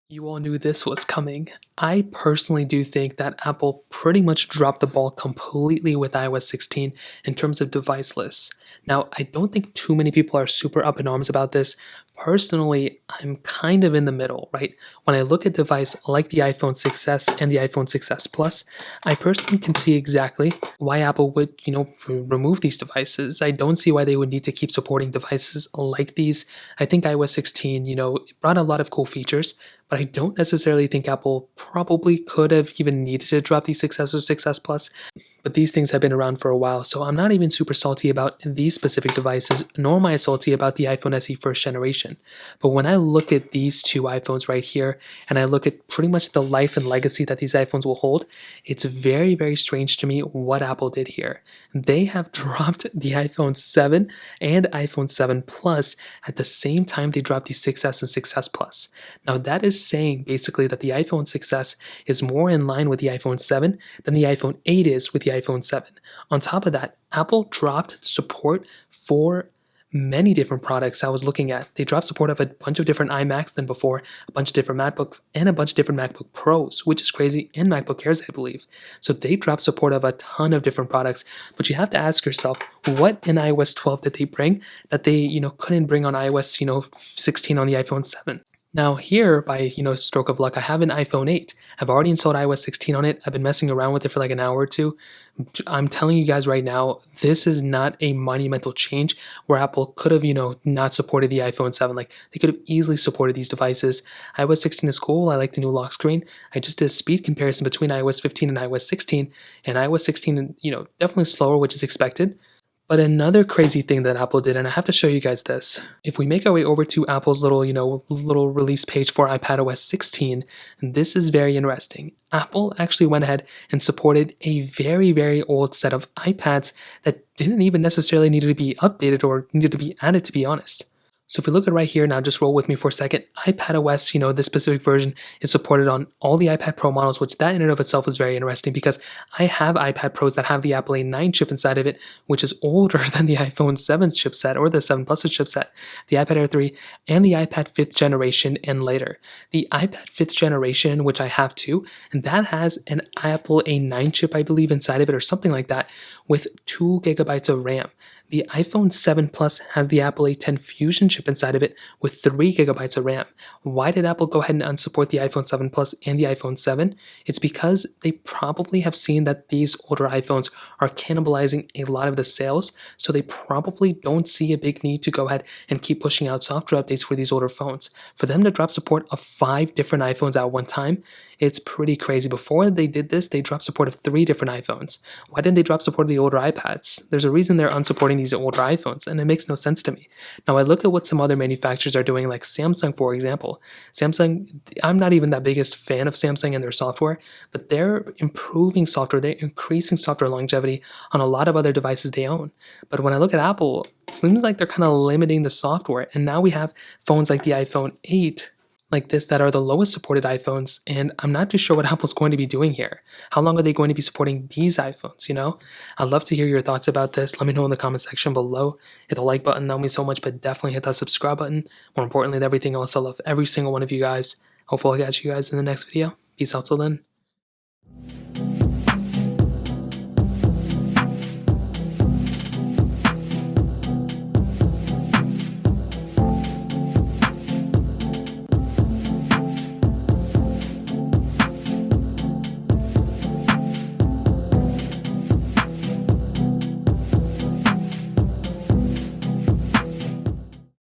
You all knew this was coming. I personally do think that Apple pretty much dropped the ball completely with iOS 16 in terms of device lists. Now, I don't think too many people are super up in arms about this. Personally, I'm kind of in the middle, right? When I look at device like the iPhone 6s and the iPhone 6s Plus, I personally can see exactly why Apple would, remove these devices. I don't see why they would need to keep supporting devices like these. I think iOS 16, it brought a lot of cool features, but I don't necessarily think Apple probably could have even needed to drop the 6S or 6S Plus. But these things have been around for a while, so I'm not even super salty about these specific devices, nor am I salty about the iPhone SE first generation. But when I look at these two iPhones right here, and I look at pretty much the life and legacy that these iPhones will hold, it's very, very strange to me what Apple did here. They have dropped the iPhone 7 and iPhone 7 Plus at the same time they dropped the 6S and 6S Plus. Now that is saying basically that the iPhone 6S is more in line with the iPhone 7 than the iPhone 8 is with the iPhone 7. On top of that, Apple dropped support for many different products I was looking at. They dropped support of a bunch of different iMacs than before, a bunch of different MacBooks, and a bunch of different MacBook Pros, which is crazy, and MacBook Airs, I believe. So they dropped support of a ton of different products, but you have to ask yourself, what in iOS 12 did they bring that they, couldn't bring on iOS, 16 on the iPhone 7? Now here, by stroke of luck, I have an iPhone 8. I've already installed iOS 16 on it. I've been messing around with it for like an hour or two. I'm telling you guys right now, this is not a monumental change where Apple could have, not supported the iPhone 7. Like they could have easily supported these devices. iOS 16 is cool. I like the new lock screen. I just did a speed comparison between iOS 15 and iOS 16, and iOS 16, definitely slower, which is expected. But another crazy thing that Apple did, and I have to show you guys this. If we make our way over to Apple's little release page for iPadOS 16, this is very interesting. Apple actually went ahead and supported a very, very old set of iPads that didn't even necessarily need to be updated or needed to be added, to be honest. So if we look at right here now, just roll with me for a second. iPadOS, this specific version is supported on all the iPad Pro models, which that in and of itself is very interesting because I have iPad Pros that have the Apple A9 chip inside of it, which is older than the iPhone 7 chipset or the 7 Plus chipset, the iPad Air 3, and the iPad 5th generation and later. The iPad 5th generation, which I have too, and that has an Apple A9 chip, I believe, inside of it or something like that with 2 gigabytes of RAM. The iPhone 7 Plus has the Apple A10 Fusion chip inside of it with 3 gigabytes of RAM. Why did Apple go ahead and unsupport the iPhone 7 Plus and the iPhone 7? It's because they probably have seen that these older iPhones are cannibalizing a lot of the sales, so they probably don't see a big need to go ahead and keep pushing out software updates for these older phones. For them to drop support of 5 different iPhones at one time, it's pretty crazy. Before they did this, they dropped support of 3 different iPhones. Why didn't they drop support of the older iPads? There's a reason they're unsupporting these older iPhones, and it makes no sense to me. Now, I look at what some other manufacturers are doing, like Samsung, for example. Samsung, I'm not even that biggest fan of Samsung and their software, but they're improving software, they're increasing software longevity on a lot of other devices they own. But when I look at Apple, it seems like they're kind of limiting the software, and now we have phones like the iPhone 8 like this that are the lowest supported iPhones, and I'm not too sure what Apple's going to be doing here. How long are they going to be supporting these iPhones, I'd love to hear your thoughts about this. Let me know in the comment section below. Hit the like button, that would mean so much, but definitely hit that subscribe button. More importantly than everything else, I love every single one of you guys. Hopefully I'll catch you guys in the next video. Peace out till then.